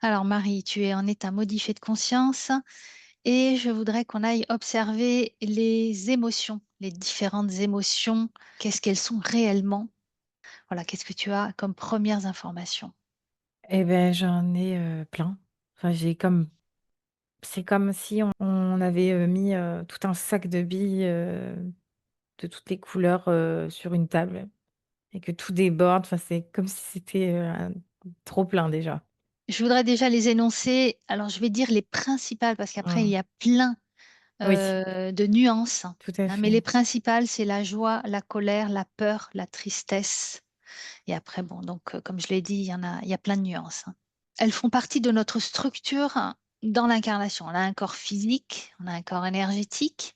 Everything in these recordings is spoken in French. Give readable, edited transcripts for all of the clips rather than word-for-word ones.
Alors Marie, tu es en état modifié de conscience et je voudrais qu'on aille observer les émotions, les différentes émotions. Qu'est-ce qu'elles sont réellement? Voilà, qu'est-ce que tu as comme premières informations? Et beh, j'en ai, plein. Enfin, j'ai comme c'est comme si on avait, mis, tout un sac de billes, de toutes les couleurs, sur une table et que tout déborde. Enfin, c'est comme si c'était, un trop plein déjà. Je voudrais déjà les énoncer. Alors je vais dire les principales parce qu'après il Mmh. y a plein Oui, de nuances, tout à hein, mais les fait. principales, c'est la joie, la colère, la peur, la tristesse. Et après, bon, donc, comme je l'ai dit, il y a plein de nuances, hein. Elles font partie de notre structure dans l'incarnation. On a un corps physique, on a un corps énergétique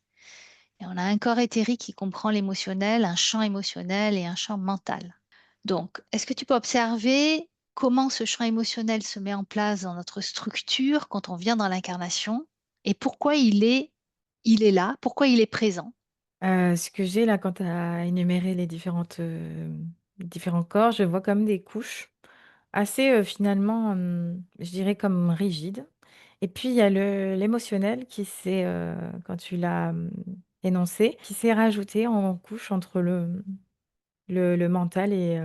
et on a un corps éthérique qui comprend l'émotionnel, un champ émotionnel et un champ mental. Donc, est-ce que tu peux observer comment ce champ émotionnel se met en place dans notre structure quand on vient dans l'incarnation et pourquoi il est là, pourquoi il est présent? Ce que j'ai là, quand tu as énuméré les différents corps, je vois comme des couches assez, finalement, je dirais comme rigides. Et puis il y a le l'émotionnel qui s'est, quand tu l'as, énoncé, qui s'est rajouté en couche entre le mental et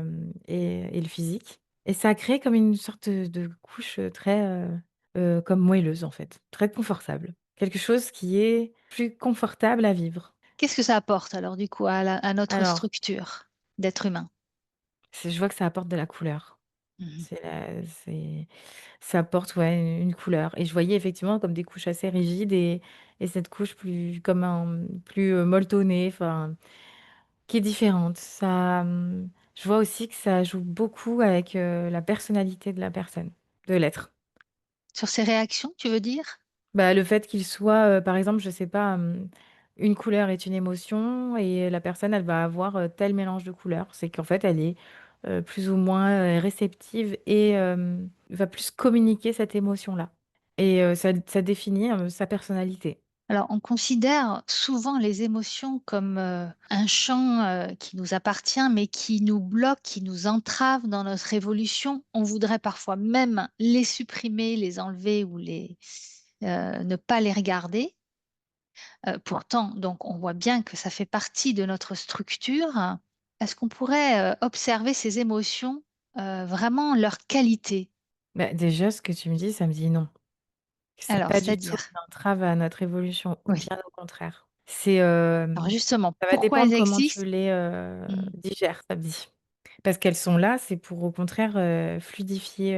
le physique. Et ça a créé comme une sorte de couche, très, comme moelleuse en fait, très confortable. Quelque chose qui est plus confortable à vivre. Qu'est-ce que ça apporte alors du coup à notre Alors, structure d'être humain? je vois que ça apporte de la couleur. Mmh. C'est ça apporte, ouais, une couleur et je voyais effectivement comme des couches assez rigides et cette couche plus comme plus, molletonnée, enfin, qui est différente. Ça, je vois aussi que ça joue beaucoup avec, la personnalité de la personne, de l'être. Sur ses réactions, tu veux dire? Bah, le fait qu'il soit, par exemple, je sais pas, une couleur est une émotion et la personne, elle va avoir, tel mélange de couleurs. C'est qu'en fait, elle est, plus ou moins, réceptive et va plus communiquer cette émotion-là et ça définit, sa personnalité. Alors, on considère souvent les émotions comme, un champ, qui nous appartient, mais qui nous bloque, qui nous entrave dans notre évolution. On voudrait parfois même les supprimer, les enlever ou ne pas les regarder. Pourtant, donc on voit bien que ça fait partie de notre structure. Est-ce qu'on pourrait, observer ces émotions, vraiment leur qualité? Bah, déjà, ce que tu me dis, ça me dit non. C'est Alors, pas du tout c'est-à-dire? une entrave à notre évolution, Oui. bien au contraire. C'est, Alors justement, ça va pourquoi elles dépendre comment tu existent? les, Mmh. digères, ça me dit. Parce qu'elles sont là, c'est pour au contraire, fluidifier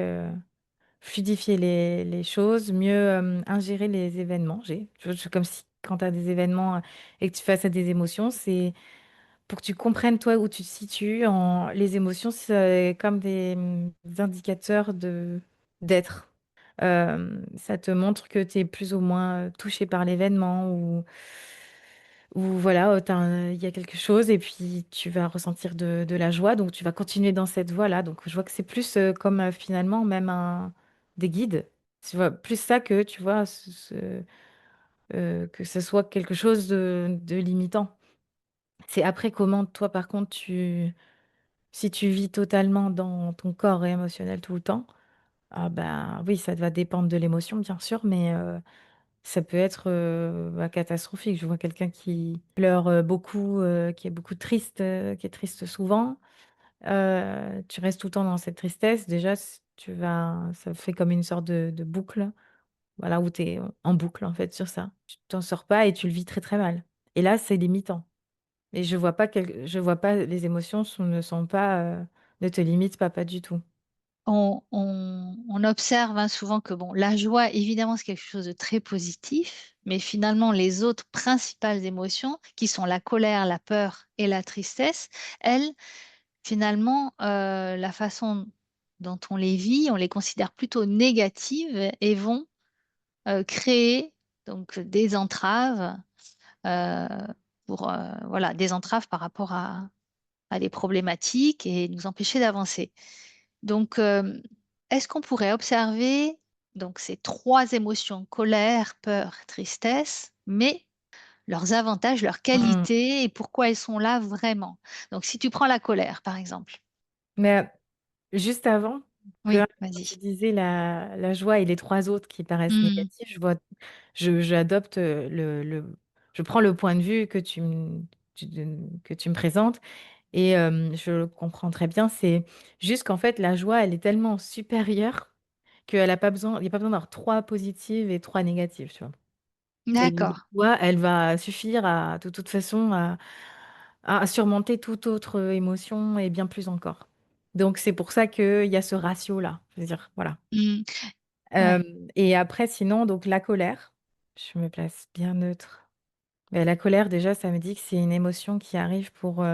les choses, mieux, ingérer les événements. Je comme si quand tu as des événements, et que tu fais face à des émotions, c'est pour que tu comprennes toi où tu te situes en les émotions, c'est comme des, indicateurs d'être. Ça te montre que tu es plus ou moins, touché par l'événement ou voilà, il y a quelque chose et puis tu vas ressentir de la joie, donc tu vas continuer dans cette voie-là. Donc je vois que c'est plus, comme, finalement même des guides. Tu vois? Plus ça que tu vois que ce soit quelque chose de limitant. C'est après comment toi par contre si tu vis totalement dans ton corps émotionnel tout le temps, ah ben, oui, ça va dépendre de l'émotion bien sûr, mais ça peut être, bah, catastrophique. Je vois quelqu'un qui pleure, beaucoup, qui est beaucoup triste, qui est triste souvent. Tu restes tout le temps dans cette tristesse. Déjà, ça fait comme une sorte de boucle, voilà, où tu es en boucle, en fait, sur ça. Tu t'en sors pas et tu le vis très, très mal et là, c'est limitant et je vois pas les émotions ne sont pas, ne te limitent pas du tout. On observe, hein, souvent que bon, la joie, évidemment, c'est quelque chose de très positif, mais finalement, les autres principales émotions, qui sont la colère, la peur et la tristesse, elles, finalement, la façon dont on les vit, on les considère plutôt négatives et vont, créer donc des entraves, heu, voilà, des entraves par rapport à des problématiques et nous empêcher d'avancer. Donc, est-ce qu'on pourrait observer donc ces 3 émotions, colère, peur, tristesse, mais leurs avantages, leurs Mmh. qualités et pourquoi elles sont là vraiment? Donc si tu prends la colère, par exemple. Mais juste avant? peu Oui, importe, quand tu vas-y. disais la joie et les 3 autres qui paraissent Mmh. négatifs, j'adopte, je prends le point de vue que tu me présentes et je le comprends très bien. C'est juste qu'en fait, la joie, elle est tellement supérieure qu'elle a pas besoin il y a pas besoin d'avoir 3 positives et 3 négatives, tu vois? C'est la D'accord. joie, elle va suffire à de toute façon à surmonter toute autre, émotion et bien plus encore. Donc c'est pour ça qu'il y a ce ratio-là, je veux dire, voilà. Mmh. Hem Ouais. et après sinon donc la colère, je me place bien neutre. La colère déjà, ça me dit que c'est une émotion qui arrive pour,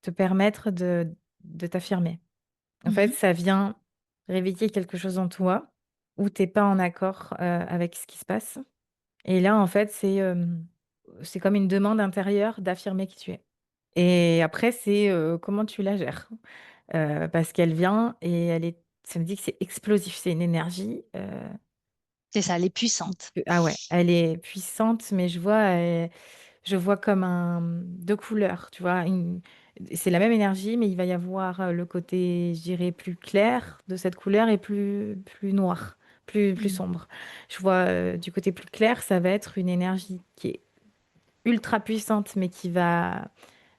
te permettre de t'affirmer. En Mmh fait, mh. ça vient réveiller quelque chose en toi où tu es pas en accord, avec ce qui se passe et là, en fait, c'est comme une demande intérieure d'affirmer qui tu es et après c'est, comment tu la gères. Parce qu'elle vient et elle est ça me dit que c'est explosif, c'est une énergie, C'est ça, elle est puissante. ah ouais, elle est puissante, mais je vois comme 2 couleurs, tu vois? C'est la même énergie, mais il va y avoir, le côté, je dirais, plus clair de cette couleur et plus noir, plus Mmh. sombre. Je vois, du côté plus clair, ça va être une énergie qui est ultra puissante, mais qui va,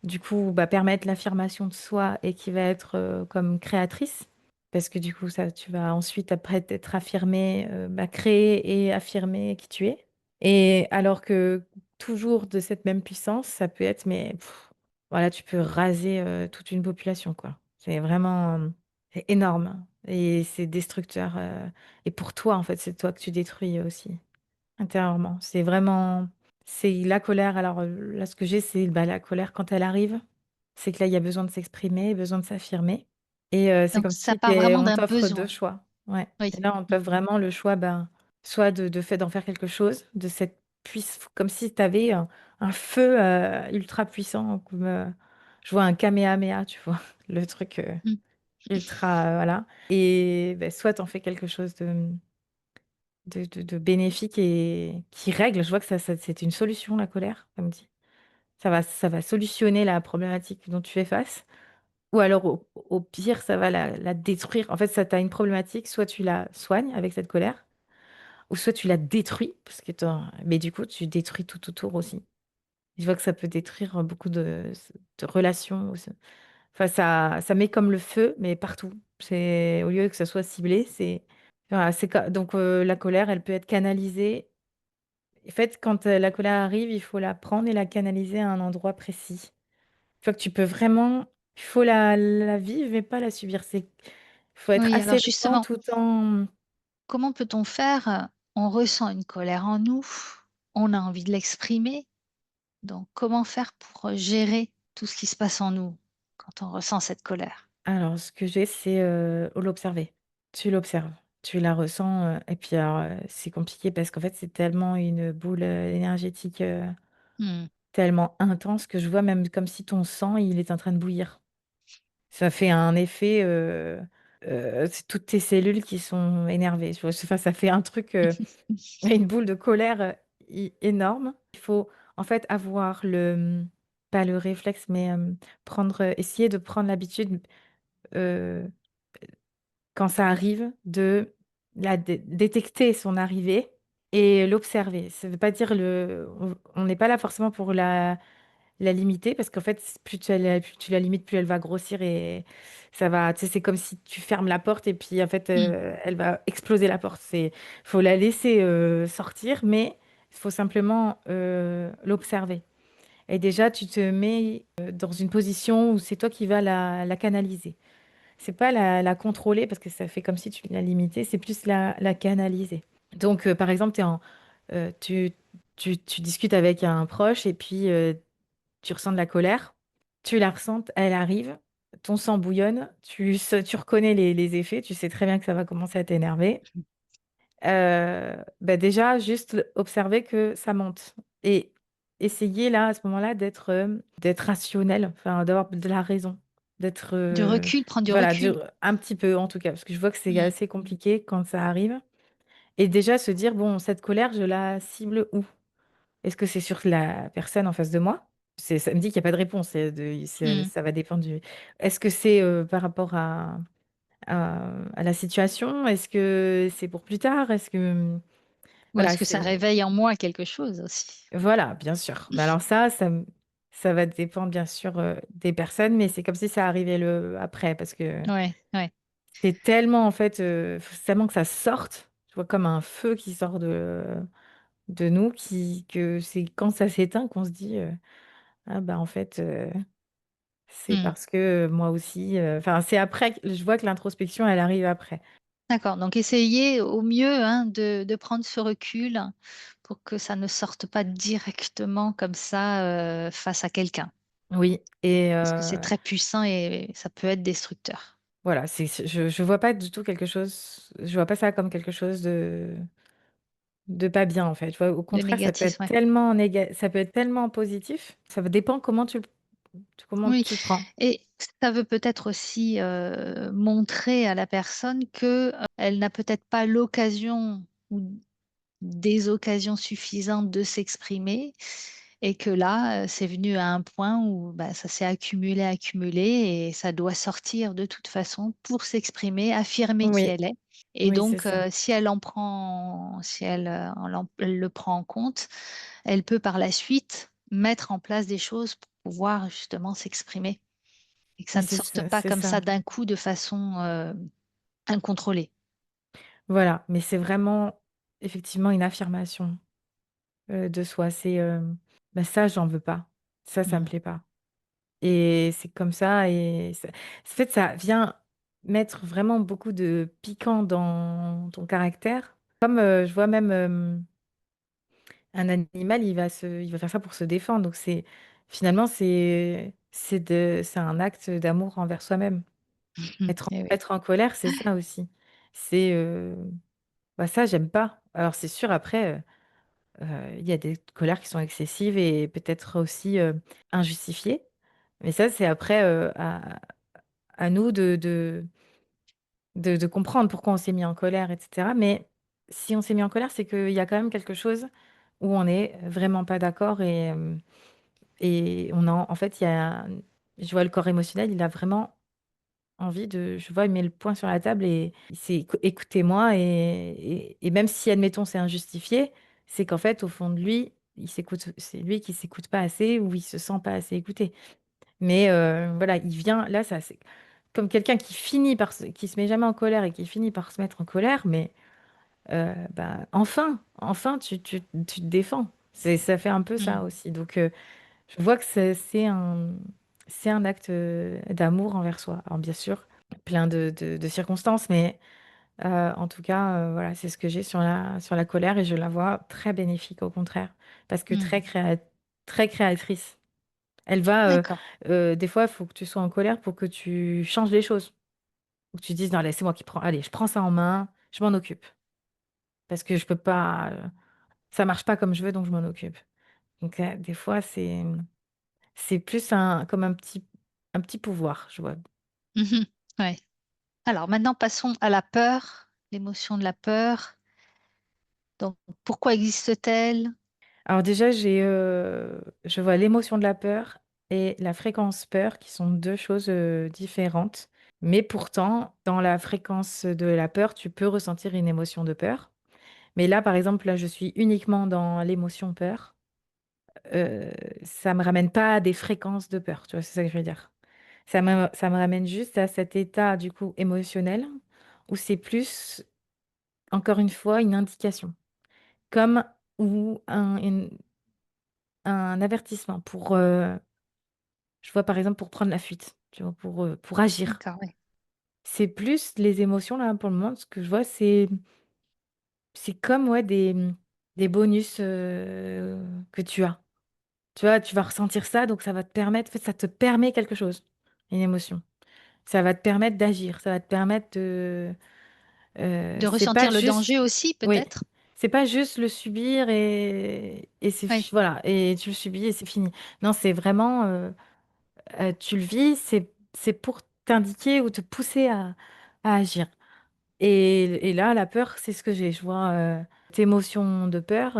du coup, bah, permettre l'affirmation de soi et qui va être, comme créatrice. Parce que du coup, ça tu vas ensuite, après t'être affirmé, bah, créer et affirmer qui tu es. Et alors que toujours de cette même puissance, ça peut être mais voilà, tu peux raser, toute une population, quoi. C'est vraiment, c'est énorme et c'est destructeur, et pour toi, en fait, c'est toi que tu détruis aussi. Intérieurement, c'est la colère alors, là, ce que j'ai, c'est, bah, la colère quand elle arrive, c'est que là, il y a besoin de s'exprimer, besoin de s'affirmer et c'est Donc comme ça si part vraiment on d'un t'offre 2 besoin. choix. Ouais Oui. et là, on Mmh. t'offre vraiment le choix, ben, soit de fait d'en faire quelque chose, de cette comme si tu avais un feu, ultra puissant comme, je vois un kamehaméha, tu vois? Le truc, Mmh. ultra, voilà et beh, soit tu en fais quelque chose de bénéfique et qui règle. Je vois que ça c'est une solution la colère, comme dit. Ça va solutionner la problématique dont tu fais face ou alors au pire, ça va la détruire. En fait, ça tu as une problématique, soit tu la soignes avec cette colère ou soit tu la détruis parce que mais du coup, tu détruis tout autour aussi. Je vois que ça peut détruire beaucoup de relations aussi. Enfin, ça met comme le feu, mais partout. C'est au lieu que ça soit ciblé, c'est voilà, c'est co donc la colère, elle peut être canalisée. En fait, quand, la colère arrive, il faut la prendre et la canaliser à un endroit précis. Tu vois que tu peux vraiment il faut la vivre mais pas la subir. Il faut être Oui, alors assez dedans justement, tout en comment peut-on faire? On ressent une colère en nous, on a envie de l'exprimer, donc comment faire pour, gérer tout ce qui se passe en nous quand on ressent cette colère? alors ce que j'ai, c'est, l'observer. Tu l'observes, tu la ressens, et puis alors, c'est compliqué parce qu'en fait, c'est tellement une boule, énergétique, Mmh. tellement intense que je vois même comme si ton sang, il est en train de bouillir. Ça fait un effet, c'est toutes tes cellules qui sont énervées, tu vois? Enfin, ça fait un truc, une boule de colère, énorme. Il faut en fait avoir pas le réflexe, mais, essayer de prendre l'habitude, heu, quand ça arrive, de la détecter son arrivée et l'observer. Ça veut pas dire on n'est pas là forcément pour la limiter parce qu'en fait, plus tu la limites, plus elle va grossir et ça va tu sais, c'est comme si tu fermes la porte et puis en fait, Mmh. elle va exploser la porte. Faut la laisser, sortir, mais il faut simplement, l'observer et déjà tu te mets, dans une position où c'est toi qui vas la canaliser. C'est pas la contrôler parce que ça fait comme si tu la limitais, c'est plus la canaliser. Donc, par exemple, tu tu discutes avec un proche et puis, tu ressens de la colère, tu la ressens, elle arrive, ton sang bouillonne, tu reconnais les effets, tu sais très bien que ça va commencer à t'énerver. Bah, déjà, juste observer que ça monte et essayer là, à ce moment-là, d'être rationnel, enfin, d'avoir de la raison, d'être, Du recul, prendre du voilà, recul. un petit peu en tout cas, parce que je vois que c'est Mmh. assez compliqué quand ça arrive et déjà se dire: «Bon, cette colère, je la cible où?» Est-ce que c'est sur la personne en face de moi? Ça me dit qu'il y a pas de réponse, ça Mmh. va dépendre du est-ce que c'est, par rapport à la situation? Est-ce que c'est pour plus tard? Est-ce que, Ou voilà, est-ce que ça c'est réveille en moi quelque chose aussi? voilà, bien sûr. Mais alors ça va dépendre bien sûr, des personnes, mais c'est comme si ça arrivait le après parce que Ouais, ouais. c'est tellement en fait, faut tellement que ça sorte, tu vois? Comme un feu qui sort de nous qui que c'est quand ça s'éteint qu'on se dit, «Ah bah, en fait, c'est Mmh. parce que moi aussi», enfin, c'est après que je vois que l'introspection, elle arrive après. D'accord, donc essayez au mieux, hein, de prendre ce recul pour que ça ne sorte pas directement comme ça, face à quelqu'un. Oui et Parce que c'est très puissant et ça peut être destructeur. voilà, je vois pas du tout quelque chose je vois pas ça comme quelque chose de pas bien, en fait. Tu vois? Au De contraire, négatif, ouais. ça peut être tellement positif, ça va dépend comment Oui tu le prends. et ça veut peut-être aussi, montrer à la personne que, elle n'a peut-être pas l'occasion ou des occasions suffisantes de s'exprimer et que là, c'est venu à un point où, bah, ça s'est accumulé, accumulé et ça doit sortir de toute façon pour s'exprimer, affirmer qui Oui, elle est et oui, c'est donc ça. si elle, elle le prend en compte, elle peut par la suite mettre en place des choses pour pouvoir justement s'exprimer et que ça Oui, ne sorte pas c'est comme ça. ça d'un coup de façon, incontrôlée. Voilà, mais c'est vraiment effectivement une affirmation, de soi. C'est, «Bah, ça, j'en veux pas. Ça me Mmh. plaît pas» et c'est comme ça et ça en fait, ça vient mettre vraiment beaucoup de piquant dans ton caractère. Comme, je vois même, un animal, il va faire ça pour se défendre, donc c'est finalement, c'est un acte d'amour envers soi-même. Et oui. Être en colère, c'est ça aussi. C'est, bah, ça, j'aime pas. Alors c'est sûr après, il y a des colères qui sont excessives et peut-être aussi, injustifiées, mais ça, c'est après, à nous de comprendre pourquoi on s'est mis en colère et cetera, mais si on s'est mis en colère, c'est qu'il y a quand même quelque chose où on est vraiment pas d'accord et on a en fait, il y a je vois le corps émotionnel, il a vraiment envie de je vois, il met le poing sur la table et c'est écoutez-moi et même si admettons c'est injustifié, c'est qu'en fait au fond de lui, il s'écoute c'est lui qui s'écoute pas assez ou il se sent pas assez écouté. Mais voilà, il vient là ça c'est comme quelqu'un qui se met jamais en colère et qui finit par se mettre en colère, mais bah, enfin tu te défends. Ça fait un peu ça Mmh. aussi donc je vois que c'est un acte, d'amour envers soi. Alors bien sûr, plein de circonstances, mais en tout cas, voilà, c'est ce que j'ai sur la colère et je la vois très bénéfique au contraire, parce que Mmh. très créatrice. Elle va, D'accord. des fois, il faut que tu sois en colère pour que tu changes les choses. Ou que tu dises: «Non, allez, c'est moi qui prends allez, je prends ça en main, je m'en occupe, parce que je peux pas, ça marche pas comme je veux, donc je m'en occupe». Donc des fois, c'est plus comme un petit pouvoir, je vois. Mmh. Ouais. Alors maintenant passons à la peur, l'émotion de la peur. Donc pourquoi existe-t-elle? Alors déjà, je vois l'émotion de la peur et la fréquence peur qui sont 2 choses, différentes. Mais pourtant, dans la fréquence de la peur, tu peux ressentir une émotion de peur. Mais là, par exemple, là, je suis uniquement dans l'émotion peur. Heu, Ça me ramène pas à des fréquences de peur, tu vois? C'est ça que je veux dire. Ça me ramène juste à cet état, du coup, émotionnel où c'est plus, encore une fois, une indication. Comme ou un avertissement pour, je vois, par exemple, pour prendre la fuite, tu vois? Pour agir. D'accord, oui. C'est plus les émotions, là, pour le moment, ce que je vois, c'est comme, ouais, des bonus, que tu as. Tu vois, tu vas ressentir ça, donc ça va te permettre en fait, ça te permet quelque chose, une émotion. Ça va te permettre d'agir, ça va te permettre de, De c'est pas ressentir le juste danger aussi oui, peut-être? c'est pas juste le subir et Oui. voilà et tu le subis et c'est fini. Non, c'est vraiment, tu le vis, c'est pour t'indiquer ou te pousser à agir et là, la peur, c'est ce que j'ai. Je vois, cette émotion de peur,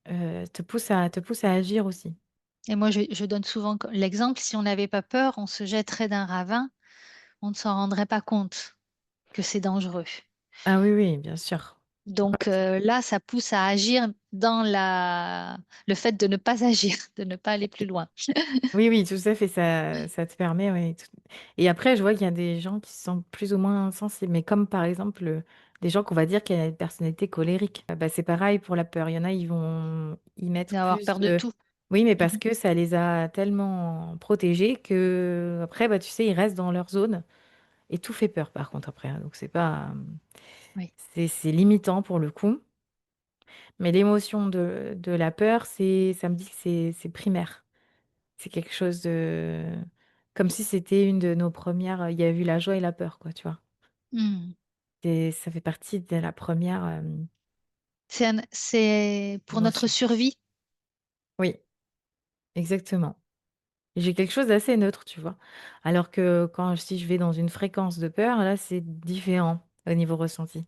te pousse à agir aussi. Et moi je donne souvent co l'exemple, si on n'avait pas peur, on se jetterait d'un ravin, on ne s'en rendrait pas compte. que c'est dangereux. Ah oui, oui, bien sûr. Donc là, ça pousse à agir dans le fait de ne pas agir, de ne pas aller plus loin. Oui, oui, tout à fait, ça te permet, ouais, et après, je vois qu'il y a des gens qui sont plus ou moins sensibles, mais comme par exemple, des gens qu'on va dire qui ont une personnalité colérique. Bah, c'est pareil pour la peur. Il y en a, ils vont y mettre D'avoir plus peur de de tout. oui, mais parce Mhm. que ça les a tellement protégés qu'après, bah, tu sais, ils restent dans leur zone et tout fait peur par contre après, hein, donc c'est pas, Oui. c'est limitant pour le coup, mais l'émotion de la peur, ça me dit que c'est primaire. C'est quelque chose de comme si c'était une de nos premières. Il y a eu la joie et la peur, quoi, tu vois? Hmm. Et ça fait partie de la première re C'est pour notre émotion. survie. Oui, exactement. J'ai quelque chose d'assez neutre, tu vois? Alors que si je vais dans une fréquence de peur, là, c'est différent au niveau ressenti.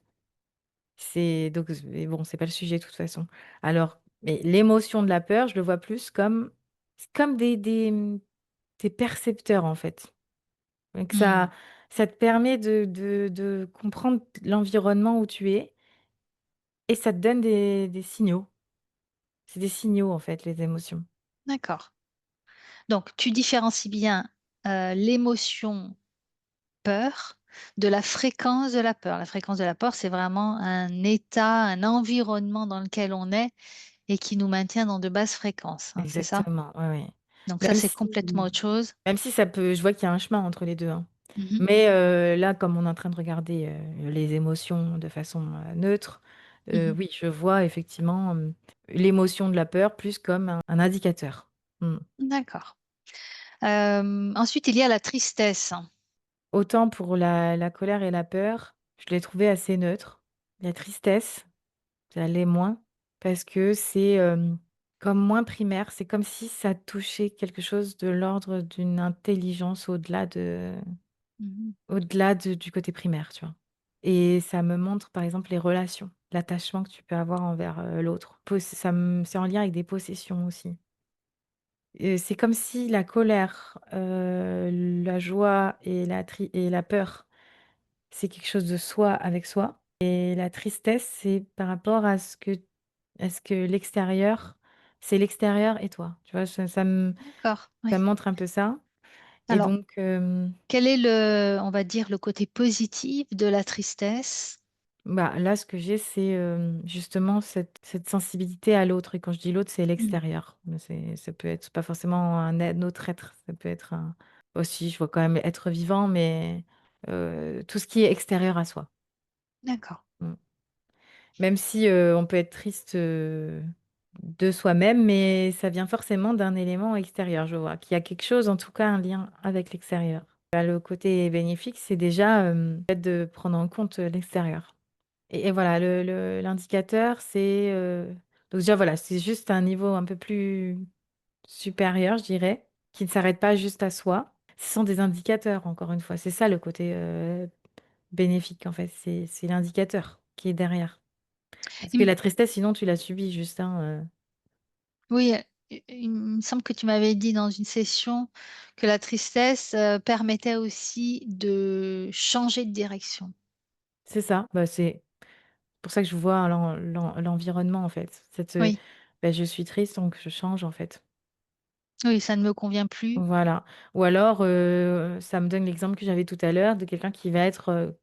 C'est donc mais bon, c'est pas le sujet de toute façon. Alors mais l'émotion de la peur, je le vois plus comme c'est comme des percepteurs, en fait. Donc Hmm. ça te permet de comprendre l'environnement où tu es et ça te donne des signaux. C'est des signaux, en fait, les émotions. D'accord. Donc, tu différencies bien l'émotion peur de la fréquence de la peur. La fréquence de la peur, c'est vraiment un état, un environnement dans lequel on est et qui nous maintient dans de basses fréquences, hein, c'est ça? Exactement, ouais, ouais. Donc ça, Même c'est si complètement autre chose. même si ça peut je vois qu'il y a un chemin entre les 2, hein. Mhm, Mais là, comme on est en train de regarder, les émotions de façon, neutre, mhm. oui, je vois effectivement, l'émotion de la peur plus comme un indicateur. Mmh. D'accord. Ensuite, il y a la tristesse. Autant pour la colère et la peur, je l'ai trouvé assez neutre. La tristesse, ça l'est moins parce que c'est, comme moins primaire. C'est comme si ça touchait quelque chose de l'ordre d'une intelligence Mhm. au-delà du côté primaire, tu vois? Et ça me montre, par exemple, les relations, l'attachement que tu peux avoir envers, l'autre. C'est en lien avec des possessions aussi. C'est comme si la colère, la joie et la peur, c'est quelque chose de soi avec soi et la tristesse, c'est par rapport à ce que l'extérieur c'est l'extérieur et toi, tu vois? D'accord, Ça oui. me montre un peu ça et Alors, donc quel est on va dire, le côté positif de la tristesse? bah, là, ce que j'ai, c'est, justement cette sensibilité à l'autre et quand je dis l'autre, c'est Hmm. l'extérieur. Mais ça peut être pas forcément un autre être, ça peut être un aussi, je vois quand même être vivant, mais tout ce qui est extérieur à soi. D'accord. Mmh. Même si, on peut être triste, de soi-même, mais ça vient forcément d'un élément extérieur, je vois. Qu'il y a quelque chose, en tout cas un lien avec l'extérieur. Bah, le côté bénéfique, c'est déjà, le fait de prendre en compte, l'extérieur. Et voilà, l'indicateur, c'est, donc déjà, voilà, c'est juste un niveau un peu plus supérieur, je dirais, qui ne s'arrête pas juste à soi. Ce sont des indicateurs, encore une fois. C'est ça le côté, bénéfique, en fait, c'est l'indicateur qui est derrière. Parce Il que m- la tristesse, sinon tu la subis juste, hein, oui, il me semble que tu m'avais dit dans une session que la tristesse permettait aussi de changer de direction. c'est ça. Bah, c'est pour ça que je vois l'environnement, en fait. Oui, Bah, je suis triste, donc je change, en fait. oui, ça ne me convient plus. Voilà. Ou alors, ça me donne l'exemple que j'avais tout à l'heure de quelqu'un qui va être,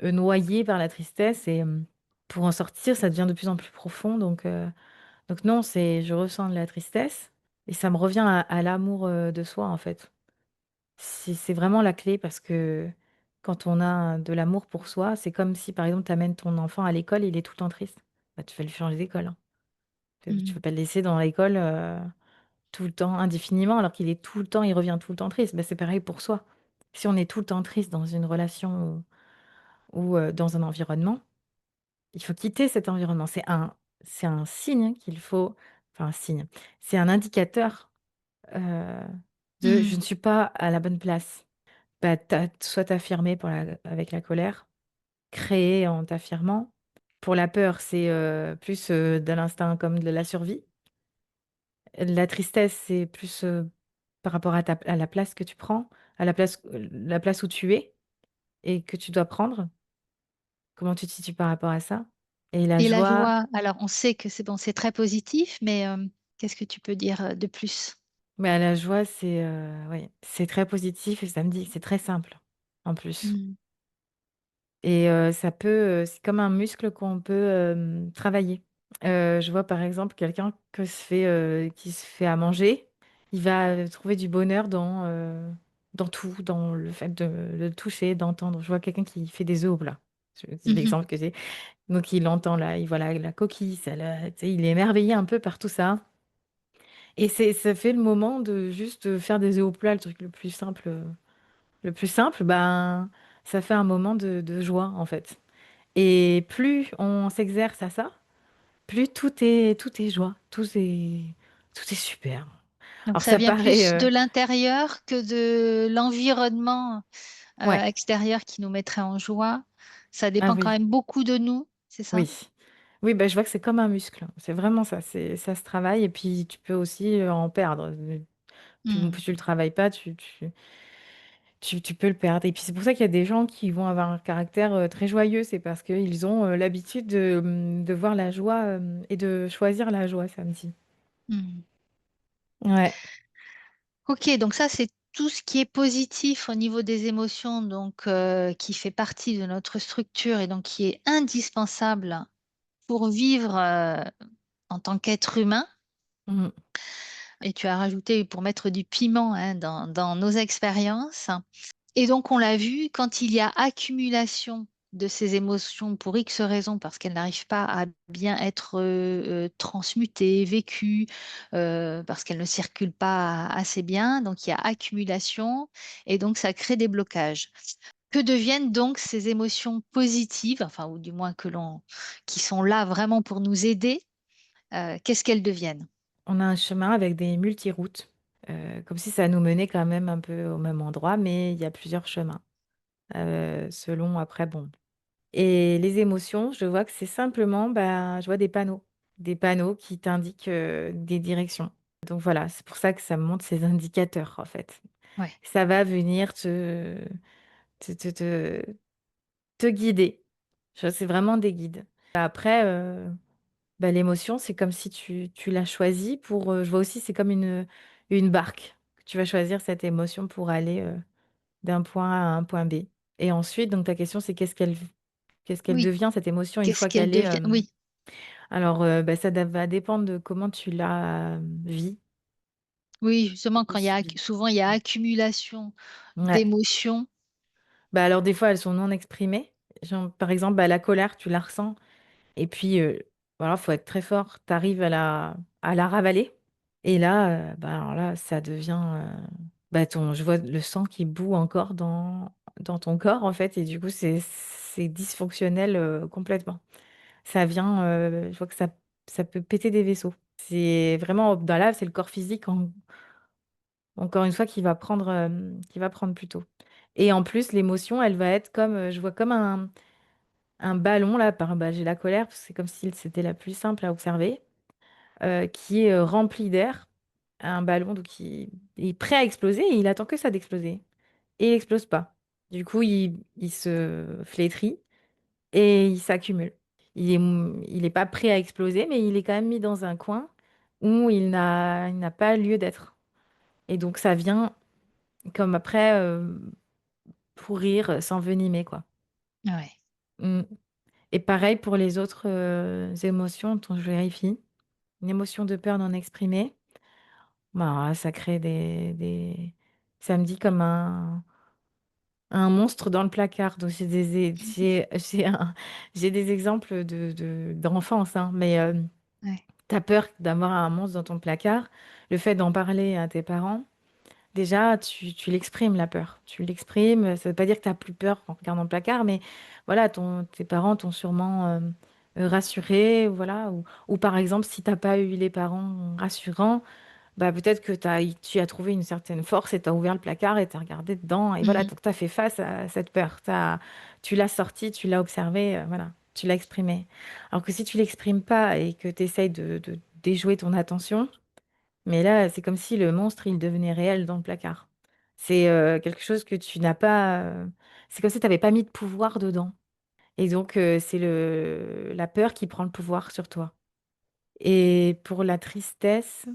noyé par la tristesse et pour en sortir, ça devient de plus en plus profond donc non, c'est je ressens de la tristesse et ça me revient à l'amour, de soi, en fait. C'est vraiment la clé parce que quand on a de l'amour pour soi, c'est comme si, par exemple, tu amènes ton enfant à l'école, il est tout le temps triste. Bah, tu vas lui changer d'école, hein. Tu Mhm. peux pas le laisser dans l'école, tout le temps, indéfiniment, alors qu'il est tout le temps il revient tout le temps triste. Bah, c'est pareil pour soi. Si on est tout le temps triste dans une relation ou dans un environnement, il faut quitter cet environnement. C'est un signe qu'il faut enfin un signe, c'est un indicateur, heu, de «Je Mhm. ne suis pas à la bonne place». Bah, soit t'affirmer avec la colère, créer en t'affirmant. Pour la peur, c'est, plus, de l'instinct comme de la survie. La tristesse, c'est plus, par rapport à la place que tu prends, à la place où tu es et que tu dois prendre. Comment tu te situes par rapport à ça? Et la Et la joie, joie, alors on sait que c'est bon, c'est très positif, mais qu'est-ce que tu peux dire de plus? bah, la joie, c'est, oui, c'est très positif et ça me dit que c'est très simple, en plus. Mm. Et ça peut, c'est comme un muscle qu'on peut, travailler. Je vois par exemple quelqu'un qui se fait à manger, il va, trouver du bonheur dans tout, dans le fait de le toucher, d'entendre. Je vois quelqu'un qui fait des œufs au plat. C'est Mhm. l'exemple que j'ai. Donc il entend là, il voit la coquille, ça le tu sais, il est émerveillé un peu par tout ça et ça fait le moment de juste, faire des œufs au plat, le truc le plus simple, ben, ça fait un moment de joie, en fait. Et plus on s'exerce à ça, plus tout est joie, tout est super. Donc Alors ça ça vient paraît, plus de l'intérieur que de l'environnement ouais, extérieur qui nous mettrait en joie. Ça ah dépend quand oui, même beaucoup de nous, c'est ça? oui. Oui, bah, je vois que c'est comme un muscle. C'est vraiment ça, ça se travaille et puis tu peux aussi, en perdre. Mm. Plus tu le travailles pas, tu peux le perdre et puis c'est pour ça qu'il y a des gens qui vont avoir un caractère, très joyeux. C'est parce qu'ils ont, l'habitude de voir la joie, et de choisir la joie, samedi. Mm. Ouais. Ok, donc ça c'est tout ce qui est positif au niveau des émotions, donc qui fait partie de notre structure et donc qui est indispensable pour vivre en tant qu'être humain. Mmh. Et tu as rajouté pour mettre du piment hein, dans nos expériences. Et donc, on l'a vu, quand il y a accumulation de ces émotions pour X raisons, parce qu'elles n'arrivent pas à bien être transmutées, vécues, parce qu'elles ne circulent pas assez bien, donc il y a accumulation et donc ça crée des blocages. Que deviennent donc ces émotions positives, enfin, ou du moins qui sont là vraiment pour nous aider, qu'est-ce qu'elles deviennent? On a un chemin avec des multiroutes, comme si ça nous menait quand même un peu au même endroit, mais il y a plusieurs chemins, selon après bon et les émotions, je vois que c'est simplement, bah, je vois des panneaux qui t'indiquent, des directions. Donc voilà, c'est pour ça que ça me montre ces indicateurs, en fait. Ouais. Ça va venir te te te te guider. Je C'est vraiment des guides. Après, bah, l'émotion, c'est comme si tu l'as choisie pour, je vois aussi, c'est comme une barque. Tu vas choisir cette émotion pour aller, d'un point A à un point B et ensuite, donc ta question, c'est qu'est-ce qu'elle Oui, devient cette émotion une qu'est-ce fois qu'elle qu'elle est, devient? Oui, alors, bah, ça va dépendre de comment tu la vis oui, justement, ou quand subis. souvent il y a accumulation Ouais. d'émotions. Bah, alors des fois, elles sont non exprimées. Genre, par exemple, bah, la colère, tu la ressens et puis, voilà, faut être très fort. Tu arrives à la ravaler et là, bah, alors là, ça devient, bah, je vois le sang qui bout encore dans ton corps, en fait et du coup, c'est dysfonctionnel, complètement. Ça vient, je vois que ça peut péter des vaisseaux. C'est vraiment bah, là, c'est le corps physique encore une fois qui va prendre plus tôt et en plus, l'émotion, elle va être comme, je vois comme un ballon là bah, j'ai la colère, parce que c'est comme si c'était la plus simple à observer, qui est, rempli d'air. Un ballon donc il est prêt à exploser et il attend que ça d'exploser et il explose pas. Du coup, il se flétrit et il s'accumule. Il est pas prêt à exploser, mais il est quand même mis dans un coin où il n'a pas lieu d'être et donc ça vient comme après, pourrir, s'envenimer, quoi. Ouais, Mmh et pareil pour les autres, émotions dont je vérifie. Une émotion de peur non exprimée, bah, ça crée des ça me dit comme un monstre dans le placard. Donc j'ai des exemples d'enfance, hein, mais ouais. tu peur d'avoir un monstre dans ton placard. Le fait d'en parler à tes parents, déjà, tu l'exprimes la peur. Tu l'exprimes, ça veut pas dire que tu as plus peur en regardant le placard, mais voilà, tes parents t'ont sûrement, rassuré, voilà, ou par exemple, si t'as pas eu les parents rassurants, bah, peut-être que tu as trouvé une certaine force et tu as ouvert le placard et tu as regardé dedans et voilà, Mhm. donc tu as fait face à cette peur. Tu l'as sortie, tu l'as observée, voilà, tu l'as exprimée. Alors que si tu l'exprimes pas et que tu essayes de déjouer ton attention, mais là, c'est comme si le monstre, il devenait réel dans le placard. C'est, quelque chose que tu n'as pas, c'est comme si tu avais pas mis de pouvoir dedans et donc c'est le la peur qui prend le pouvoir sur toi. Et pour la tristesse,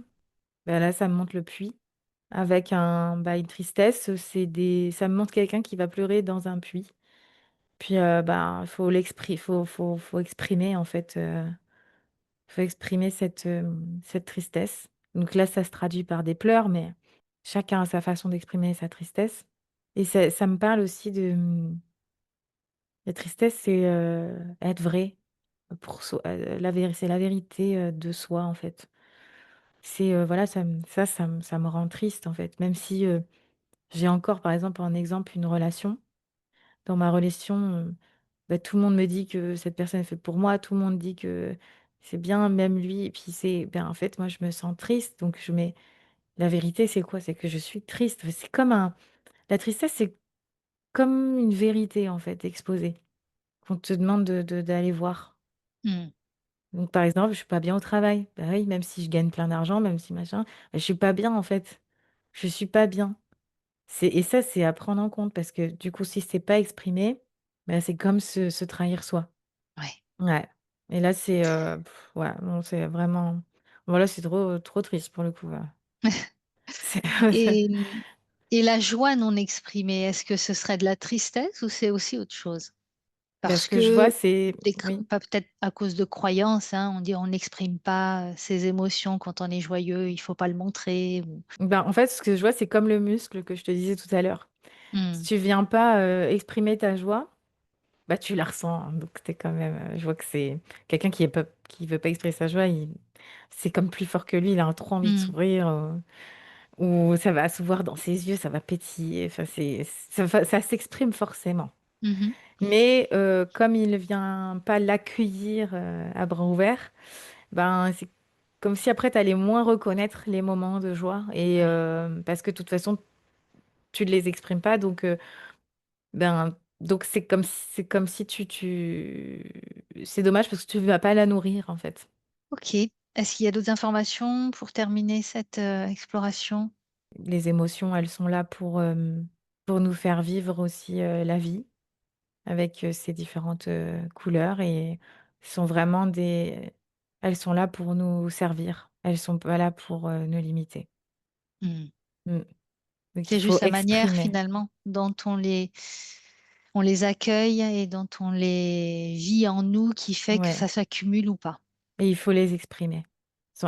bah, là, ça me montre le puits avec une tristesse, ça me montre quelqu'un qui va pleurer dans un puits. Puis, ben, faut exprimer en fait, faut exprimer cette tristesse. Donc là, ça se traduit par des pleurs, mais chacun a sa façon d'exprimer sa tristesse. Et ça me parle aussi la tristesse, c'est, être vrai pour soi, c'est la vérité, de soi, en fait. C'est, voilà, ça me rend triste, en fait, même si, j'ai encore, par exemple, en exemple, une relation. Dans ma relation, bah, tout le monde me dit que cette personne est faite pour moi, tout le monde dit que c'est bien, même lui, et puis en fait, moi, je me sens triste, donc je mets la vérité, c'est quoi? C'est que je suis triste. C'est comme un la tristesse, c'est comme une vérité, en fait, exposée, qu'on te demande d'aller voir. Mmh. Donc par exemple, je suis pas bien au travail. Bah oui, même si je gagne plein d'argent, même si machin, bah, je suis pas bien, en fait. Je suis pas bien. Ça, c'est à prendre en compte parce que du coup, si c'est pas exprimé, bah, c'est comme se trahir soi. Ouais. Ouais, et là, c'est, ouais, non, c'est vraiment voilà, c'est trop triste pour le coup, ouais. C'est Et et la joie non exprimée, est-ce que ce serait de la tristesse ou c'est aussi autre chose? bah, Parce ce que je vois, que c'est des cr oui, pas peut-être à cause de croyances, hein, on dit: «On n'exprime pas, ses émotions quand on est joyeux, il faut pas le montrer» ou ben, en fait, ce que je vois, c'est comme le muscle que je te disais tout à l'heure. Si mmh, tu viens pas, exprimer ta joie, bah, tu la ressens, hein, donc tu quand même, je vois que c'est quelqu'un qui veut pas exprimer sa joie, c'est comme plus fort que lui, il a trop envie de mmh, sourire, ou ça va se voir dans ses yeux, ça va pétiller, enfin, ça s'exprime forcément. mmh mh, Mais comme il ne vient pas l'accueillir, à bras ouverts, ben, c'est comme si après tu allais moins reconnaître les moments de joie, et ouais, parce que de toute façon, tu ne les exprimes pas, donc c'est comme si c'est dommage parce que tu ne vas pas la nourrir, en fait. OK. Est-ce qu'il y a d'autres informations pour terminer cette, exploration? Les émotions, elles sont là pour nous faire vivre aussi, la vie avec, ses différentes, couleurs, et sont vraiment des elles sont là pour nous servir. Elles sont pas là pour, nous limiter. Mmh. Mmh. Donc il C'est faut juste la manière exprimer. finalement dont on les accueille et dont on les vit en nous qui fait que Ouais, ça s'accumule ou pas. et il faut les exprimer.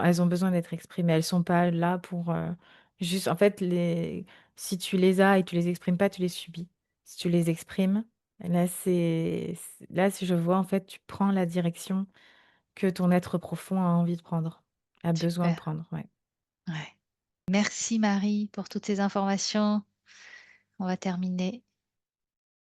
Elles ont besoin d'être exprimées. Elles sont pas là pour, juste en fait, si tu les as et tu les exprimes pas, tu les subis. Si tu les exprimes, là, si je vois, en fait, tu prends la direction que ton être profond a envie de prendre, a besoin de Super, prendre, ouais. ouais. Merci Marie pour toutes ces informations. On va terminer.